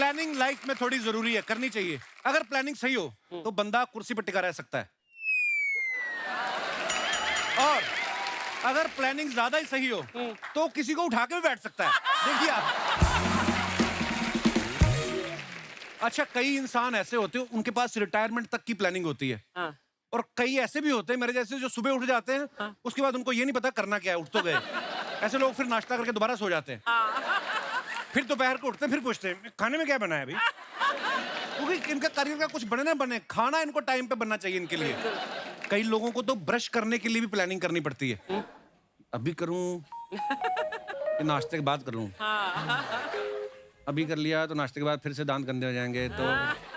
Planning life में थोड़ी जरूरी है, करनी चाहिए। अगर प्लानिंग सही हो तो बंदा कुर्सी पर टिका रह सकता है, और अगर प्लानिंग ज्यादा ही सही हो तो किसी को उठा के भी बैठ सकता है। देखिए आप, अच्छा कई इंसान ऐसे होते हैं उनके पास रिटायरमेंट तक की प्लानिंग होती है। हाँ। और कई ऐसे भी होते हैं मेरे जैसे जो सुबह उठ जाते हैं, हाँ। उसके बाद उनको ये नहीं पता करना क्या है, उठ तो गए। ऐसे लोग फिर नाश्ता करके दोबारा सो जाते हैं। फिर दोपहर को उठते हैं, फिर पूछते हैं खाने में क्या बना है अभी, क्योंकि इनका करियर का कुछ बने ना बने, खाना इनको टाइम पे बनना चाहिए इनके लिए। कई लोगों को तो ब्रश करने के लिए भी प्लानिंग करनी पड़ती है। अभी करूं कि नाश्ते के बाद करूं, अभी कर लिया तो नाश्ते के बाद फिर से दांत गंदे हो जाएंगे, तो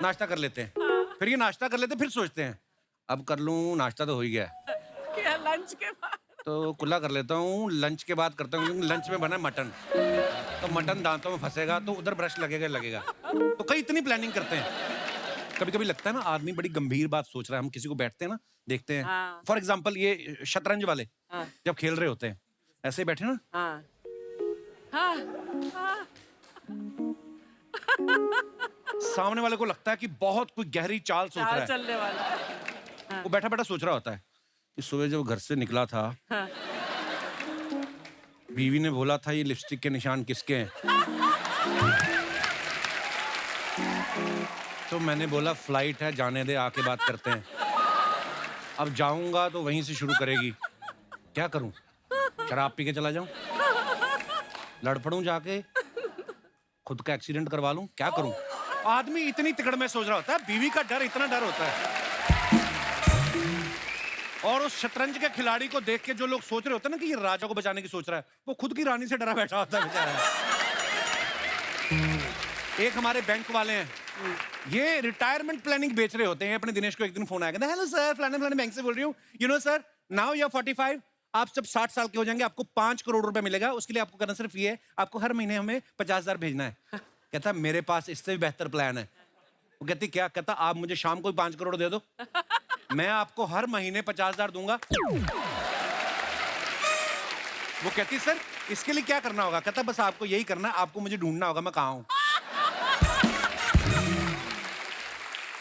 नाश्ता कर लेते हैं। फिर ये नाश्ता कर लेते हैं, फिर सोचते हैं अब कर लूं, नाश्ता तो हो ही गया, क्या लंच के बाद? तो कुल्ला कर लेता हूँ, लंच के बाद करता हूँ, क्योंकि लंच में बना है मटन, तो मटन दांतों में फंसेगा तो उधर ब्रश लगेगा। तो कई इतनी प्लानिंग करते हैं। कभी कभी लगता है ना आदमी बड़ी गंभीर बात सोच रहा है, हम किसी को बैठते हैं ना, देखते हैं। हाँ। फॉर एग्जाम्पल ये शतरंज वाले हाँ। जब खेल रहे होते हैं, ऐसे ही बैठे ना, हाँ। हाँ। हाँ। सामने वाले को लगता है कि बहुत कोई गहरी चाल सोच रहा चाल है, चलने वाला है। वो बैठा बैठा सोच रहा होता है कि सुबह जब घर से निकला था, हाँ। बीवी ने बोला था ये लिपस्टिक के निशान किसके हैं, तो मैंने बोला फ्लाइट है, जाने दे, आके बात करते हैं। अब जाऊंगा तो वहीं से शुरू करेगी, क्या करूं, शराब पी के चला जाऊं, लड़ पड़ूं जाके, खुद का एक्सीडेंट करवा लूं, क्या करूं। आदमी इतनी तिकड़ में सोच रहा होता है, बीवी का डर, इतना डर होता है। और उस शतरंज के खिलाड़ी को देख के जो लोग सोच रहे होते हैं ना कि ये राजा को बचाने की सोच रहा है, वो खुद की रानी से डरा बैठा होता है बेचारा। एक हमारे बैंक वाले हैं, ये रिटायरमेंट प्लानिंग बेच रहे होते हैं। अपने दिनेश को एक दिन फोन आया, कहते हेलो सर, फलाने फलाने बैंक से बोल रही हूँ, you know sir, now you are 45, आप जब 60 साल के हो जाएंगे आपको 5 करोड़ रुपए मिलेगा, उसके लिए आपको करना सिर्फ ये है, आपको हर महीने हमें 50,000 भेजना है। कहता मेरे पास इससे भी बेहतर प्लान है। वो कहती क्या, कहता आप मुझे शाम को ही 5 करोड़ दे दो, मैं आपको हर महीने 50,000 दूंगा। वो कहती सर इसके लिए क्या करना होगा, कहता बस आपको यही करना है, आपको मुझे ढूंढना होगा मैं कहाँ हूं।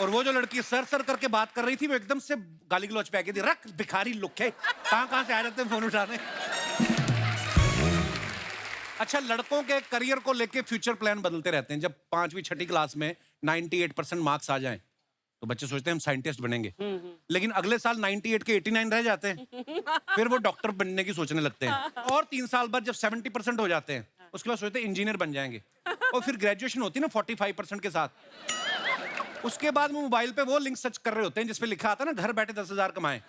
और वो जो लड़की सर सर करके बात कर रही थी, वो एकदम से गाली गलौच पे आ गई थी, रख भिखारी लुखे, कहां से आ जाते हैं फोन उठाने। अच्छा लड़कों के करियर को लेके फ्यूचर प्लान बदलते रहते हैं। जब 5वीं 6ठी क्लास में 98% मार्क्स आ जाएं तो बच्चे सोचते हैं हम साइंटिस्ट बनेंगे, लेकिन अगले साल 98 के 89 रह जाते हैं, फिर वो डॉक्टर बनने की सोचने लगते हैं। और 3 साल बाद जब 70% हो जाते हैं, उसके बाद सोचते हैं इंजीनियर बन जाएंगे। और फिर ग्रेजुएशन होती है ना 45% के साथ, उसके बाद वो मोबाइल पे वो लिंक सर्च कर रहे होते हैं जिसपे लिखा आता है ना घर बैठे 10,000 कमाएं।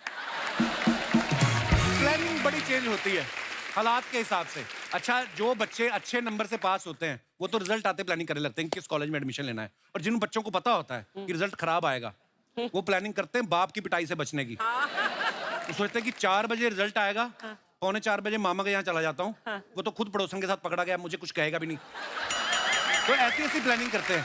प्लानिंग बड़ी चेंज होती है हालात के हिसाब से। अच्छा जो बच्चे अच्छे नंबर से पास होते हैं वो तो रिजल्ट आते प्लानिंग करने लगते हैं किस कॉलेज में एडमिशन लेना है, और जिन बच्चों को पता होता है कि रिजल्ट खराब आएगा वो प्लानिंग करते हैं बाप की पिटाई से बचने की। तो सोचते हैं कि 4 बजे रिजल्ट आएगा, 3:45 बजे मामा के यहाँ चला जाता हूँ, वो तो खुद पड़ोसन के साथ पकड़ा गया, मुझे कुछ कहेगा भी नहीं। तो ऐसी ऐसी प्लानिंग करते हैं।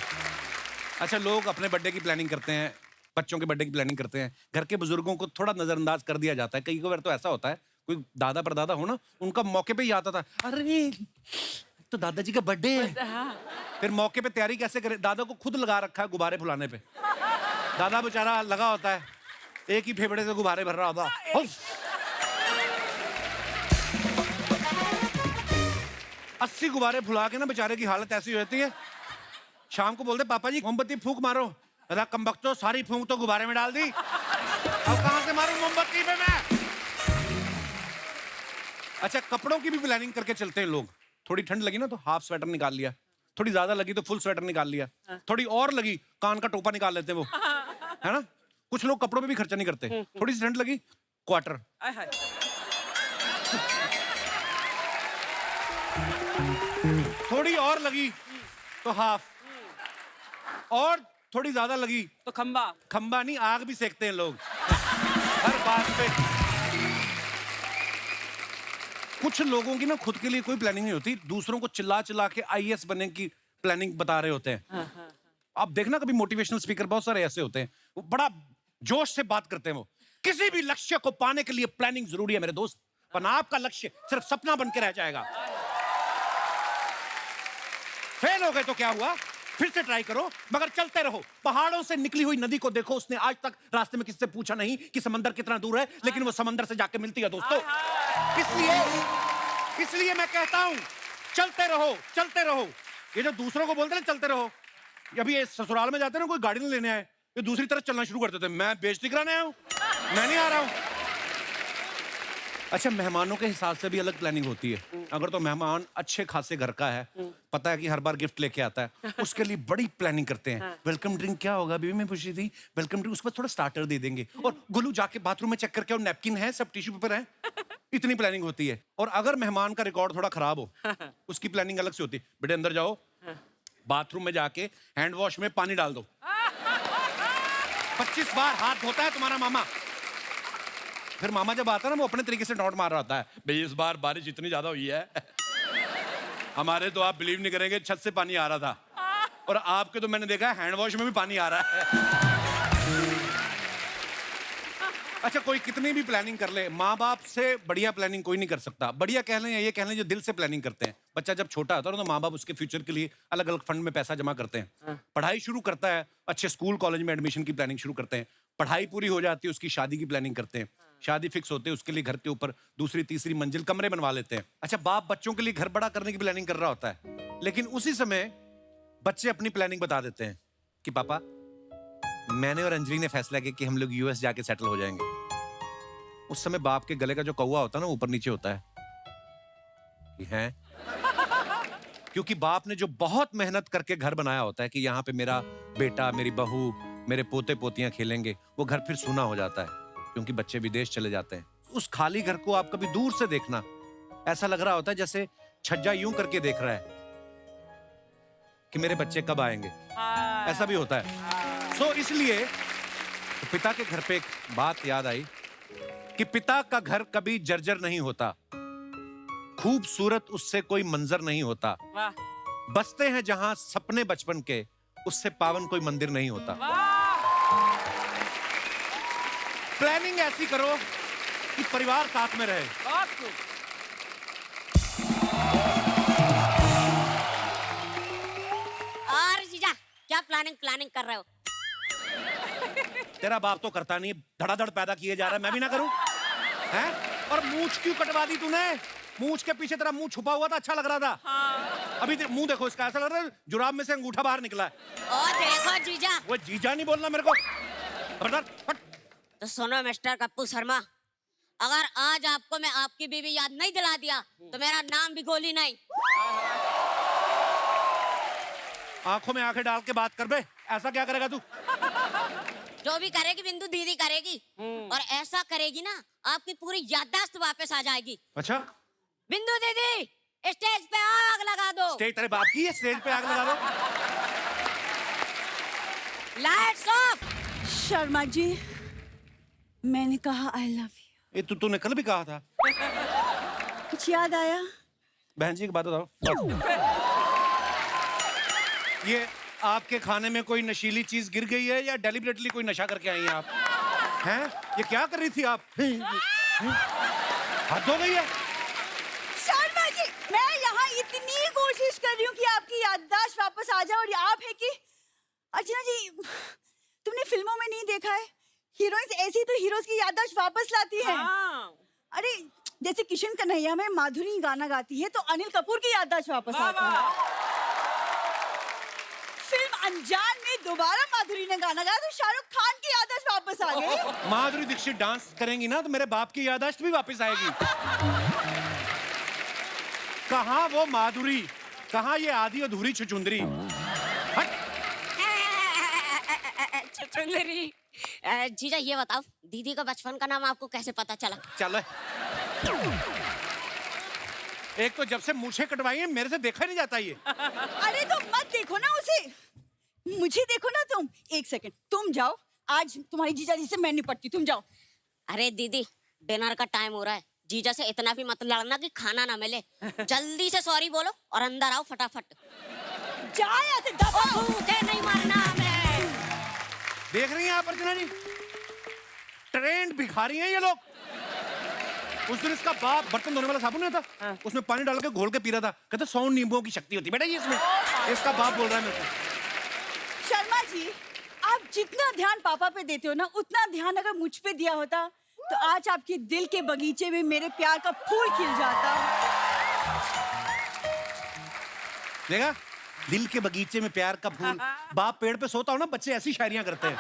अच्छा लोग अपने बर्थडे की प्लानिंग करते हैं, बच्चों के बर्थडे की प्लानिंग करते हैं, घर के बुजुर्गों को थोड़ा नजरअंदाज कर दिया जाता है। कई बार तो ऐसा होता है कोई दादा परदादा हो ना, उनका मौके पे ही आता था, अरे तो दादाजी का बर्थडे है। फिर मौके पे तैयारी कैसे करे, दादा को खुद लगा रखा है गुब्बारे फुलाने पे, दादा बेचारा लगा होता है एक ही फेफड़े से गुब्बारे भर रहा होता। 80 गुब्बारे फुला के ना बेचारे की हालत ऐसी हो जाती है, शाम को बोलते पापा जी मोमबत्ती फूंक मारो, अरे कमबख्तो सारी फूंक तो गुब्बारे में डाल दी, अब कहां से मारूं मोमबत्ती पे मैं। अच्छा कपड़ों की भी प्लानिंग करके चलते हैं लोग। थोड़ी ठंड लगी ना तो हाफ स्वेटर निकाल लिया, थोड़ी ज्यादा लगी तो फुल स्वेटर निकाल लिया, थोड़ी और लगी कान का टोपा निकाल लेते हैं वो, है ना। कुछ लोग कपड़ों पे भी खर्चा नहीं करते, थोड़ी सी ठंड लगी क्वार्टर, थोड़ी और लगी तो हाफ, और थोड़ी ज्यादा लगी तो खंबा। खंबा नहीं, आग भी सेकते हैं लोग हर बात पे। कुछ लोगों की ना खुद के लिए कोई प्लानिंग नहीं होती, दूसरों को चिल्ला चिल्ला के आईएएस बनने की प्लानिंग बता रहे होते हैं। आप देखना कभी मोटिवेशनल स्पीकर बहुत सारे ऐसे होते हैं, वो बड़ा जोश से बात करते हैं। वो किसी भी लक्ष्य को पाने के लिए प्लानिंग जरूरी है मेरे दोस्त, वरना आपका लक्ष्य सिर्फ सपना बन के रह जाएगा। फेल हो गए तो क्या हुआ, फिर से ट्राई करो, मगर चलते रहो। पहाड़ों से निकली हुई नदी को देखो, उसने आज तक रास्ते में किससे पूछा नहीं कि समंदर कितना दूर है, लेकिन वो समंदर से जाके मिलती है दोस्तों। इसलिए मैं कहता हूं, चलते रहो, चलते रहो। ये जो दूसरों को बोलते हैं चलते रहो, अभी ये ससुराल में जाते हैं ना, कोई गाड़ी नहीं लेने आए, ये दूसरी तरफ चलना शुरू कर देते हैं। मैं बेइज्जती कराने आया हूं, मैं नहीं आ रहा हूं। अच्छा, मेहमानों के हिसाब से भी अलग प्लानिंग होती है। अगर तो मेहमान अच्छे खासे घर का है, पता है कि हर बार गिफ्ट लेके आता है, उसके लिए बड़ी प्लानिंग करते हैं। वेलकम ड्रिंक क्या होगा, बीवी मैं पूछी थी, वेलकम ड्रिंक, उसके बाद थोड़ा स्टार्टर दे देंगे, और गोलू जाके बाथरूम में चेक करके और नैपकिन है, सब टिश्यू पेपर है, इतनी प्लानिंग होती है। और अगर मेहमान का रिकॉर्ड थोड़ा खराब हो, उसकी प्लानिंग अलग से होती है। बेटे अंदर जाओ, बाथरूम में जाके हैंड वॉश में पानी डाल दो, 25 बार हाथ धोता है तुम्हारा मामा। फिर मामा जब आता है ना, वो अपने तरीके से नोट मार रहा होता है, भाई इस बार बारिश इतनी ज्यादा हुई है, हमारे तो आप बिलीव नहीं करेंगे, छत से पानी आ रहा था, और आपके तो मैंने देखा है हैंड वॉश में भी पानी आ रहा है। अच्छा, कोई कितनी भी प्लानिंग कर ले, माँ बाप से बढ़िया प्लानिंग कोई नहीं कर सकता। बढ़िया कह लें या ये कह लें, जो दिल से प्लानिंग करते हैं। बच्चा जब छोटा होता है ना, तो माँ बाप उसके फ्यूचर के लिए अलग अलग फंड में पैसा जमा करते हैं, पढ़ाई शुरू करता है, अच्छे स्कूल कॉलेज में एडमिशन की प्लानिंग शुरू करते हैं, पढ़ाई पूरी हो जाती है, उसकी शादी की प्लानिंग करते हैं, शादी फिक्स होते हैं, उसके लिए घर के ऊपर दूसरी तीसरी मंजिल कमरे बनवा लेते हैं। अच्छा, बाप बच्चों के लिए घर बड़ा करने की प्लानिंग कर रहा होता है, लेकिन उसी समय बच्चे अपनी प्लानिंग बता देते हैं कि पापा, मैंने और अंजलि ने फैसला किया कि हम लोग यूएस जाके सेटल हो जाएंगे। उस समय बाप के गले का जो कौवा होता है ना, ऊपर नीचे होता है कि हैं? क्योंकि बाप ने जो बहुत मेहनत करके घर बनाया होता है कि यहाँ पे मेरा बेटा, मेरी बहू, मेरे पोते पोतियां खेलेंगे, वो घर फिर सूना हो जाता है, क्योंकि बच्चे विदेश चले जाते हैं। उस खाली घर को आप कभी दूर से देखना, ऐसा लग रहा होता है जैसे छज्जा यूं करके देख रहा है कि मेरे बच्चे कब आएंगे, ऐसा भी होता है। सो इसलिए तो पिता के घर पे एक बात याद आई कि पिता का घर कभी जर्जर नहीं होता, खूबसूरत उससे कोई मंजर नहीं होता, बसते हैं जहां सपने बचपन के, उससे पावन कोई मंदिर नहीं होता। प्लानिंग ऐसी करो कि परिवार साथ में रहे। और जीजा, क्या प्लानिंग कर रहे हो? तेरा बाप तो करता नहीं, धड़ाधड़ पैदा किए जा रहा है, मैं भी ना करूं? हैं? और मूंछ क्यों कटवा दी तूने? मूंछ के पीछे तेरा मुंह छुपा हुआ था, अच्छा लग रहा था। हाँ। अभी मुंह देखो इसका, ऐसा लग रहा है जुराब में से अंगूठा बाहर निकला है। ओ देखो जीजा। वो जीजा नहीं बोलना मेरे को। हट। तो सुनो मिस्टर कप्पू शर्मा, अगर आज आपको मैं आपकी बीवी याद नहीं दिला दिया तो मेरा नाम भी गोली नहीं। आंखों में आंखें डाल के बात कर बे, ऐसा क्या करेगा तू? जो भी करेगी बिंदु दीदी करेगी, और ऐसा करेगी ना, आपकी पूरी याददाश्त वापस आ जाएगी। अच्छा, बिंदु दीदी, स्टेज पे आग लगा दो। स्टेज तेरे बाप की है, स्टेज पे आग लगा दो। Lights off. शर्मा जी, मैंने कहा आई लव यू। ये तूने कल भी कहा था। कुछ याद आया? बहन जी एक बात बताओ, ये आपके खाने में कोई नशीली चीज गिर गई है या डेलिबरेटली कोई नशा करके आई हैं आप? हैं? ये क्या कर रही थी आप? हद हो गई है। शर्मा जी, मैं यहाँ इतनी कोशिश कर रही हूँ कि आपकी याददाश्त वापस आ जाए, और आप है कि अर्चना जी, तुमने फिल्मों में नहीं देखा है, हीरोइंस ऐसी तो हीरोज की याददाश्त वापस लाती है। अरे जैसे किशन कन्हैया में माधुरी गाना गाती है तो अनिल कपूर की याददाश्त वापस आती है। फिल्म अनजान में दोबारा माधुरी ने गाना गाया तो शाहरुख खान की याददाश्त वापस आ गई। माधुरी दीक्षित डांस करेंगी ना तो मेरे बाप की याददाश्त भी वापस आएगी। कहाँ वो माधुरी, कहाँ ये आधी अधूरी छुचुंदरी? छुचुंदरी। जीजा ये बताओ, दीदी का बचपन का नाम आपको कैसे पता चला? चल, एक तो जब से मूछें कटवाई है मेरे से देखा नहीं जाता ये। अरे तो मत देखो ना उसे, मुझे देखो ना तुम। एक सेकंड, तुम जाओ, आज तुम्हारी जीजा जी से मैं निपटती, तुम जाओ। अरे दीदी, डिनर का टाइम हो रहा है, जीजा से इतना भी मत लड़ना कि खाना ना मिले। जल्दी से सॉरी बोलो और अंदर आओ फटाफट। जा यहाँ से, दबाओ। भूखे नहीं मरना हमें। देख रही हैं आप अर्चना जी, ट्रेंड भिखारी हैं ये लोग। उस दिन इसका बाप बर्तन धोने वाला साबुन नहीं था, उसमें पानी डाल के घोल के पी रहा था, कहते 100 नींबुओं की शक्ति होती है बेटा ये इसमें। इसका बाप बोल रहा है मेरे को। जी, आप जितना ध्यान पापा पे देते हो ना, उतना ध्यान अगर मुझ पे दिया होता तो आज आपके दिल के बगीचे में मेरे प्यार का फूल खिल जाता। देखा, दिल के बगीचे में प्यार का फूल। बाप पेड़ पे सोता हो ना, बच्चे ऐसी शायरियां करते हैं।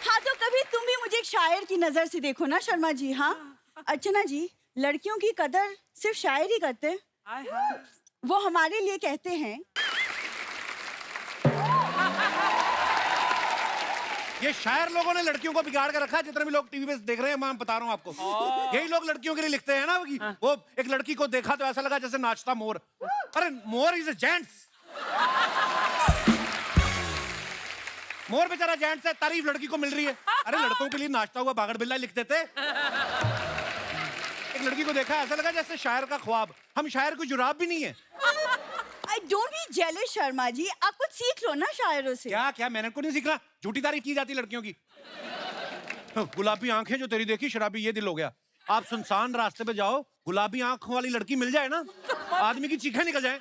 हाँ, तो कभी तुम भी मुझे एक शायर की नजर से देखो ना शर्मा जी। हाँ अर्चना जी, लड़कियों की कदर सिर्फ शायर ही करते हैं। वो हमारे लिए कहते हैं, ये शायर लोगों ने लड़कियों को बिगाड़ के रखा है। जितने भी लोग टीवी पे देख रहे हैं, मैं बता रहा हूँ आपको, यही लोग लड़कियों के लिए लिखते हैं ना कि वो एक लड़की को देखा तो ऐसा लगा जैसे नाचता मोर। अरे मोर इज अ जेंट्स। मोर बेचारा जेंट्स है, तारीफ लड़की को मिल रही है। अरे लड़कों के लिए नाचता हुआ बागड़ बिल्ला लिख देते। एक लड़की को देखा, ऐसा लगा जैसे शायर का ख्वाब। हम शायर को जुराब भी नहीं है। I don't be jealous Sharma ji, आप कुछ सीख लो ना शायरों से। क्या क्या मैंने को नहीं सीखना, झूठी तारीफ की जाती लड़कियों की। गुलाबी आंखें जो तेरी देखी, शराबी ये दिल हो गया। आप सुनसान रास्ते पे जाओ, गुलाबी आंखों वाली लड़की मिल जाए ना, आदमी की चीखें निकल जाए।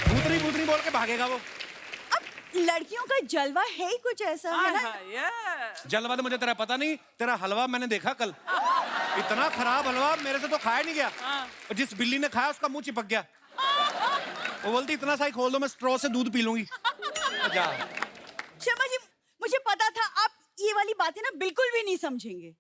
भूतनी भूतनी बोल के भागेगा वो। अब लड़कियों का जलवा है ही कुछ ऐसा, है ना? जलवा तो मुझे तेरा पता नहीं। तेरा हलवा मैंने देखा कल, इतना खराब हलवा मेरे से तो खाया नहीं गया। और जिस बिल्ली ने खाया उसका मुंह चिपक गया। वो बोलती इतना सा ही खोल दो, मैं स्ट्रॉ से दूध पी लूंगी। जा। शर्मा जी, मुझे पता था आप ये वाली बातें ना बिल्कुल भी नहीं समझेंगे।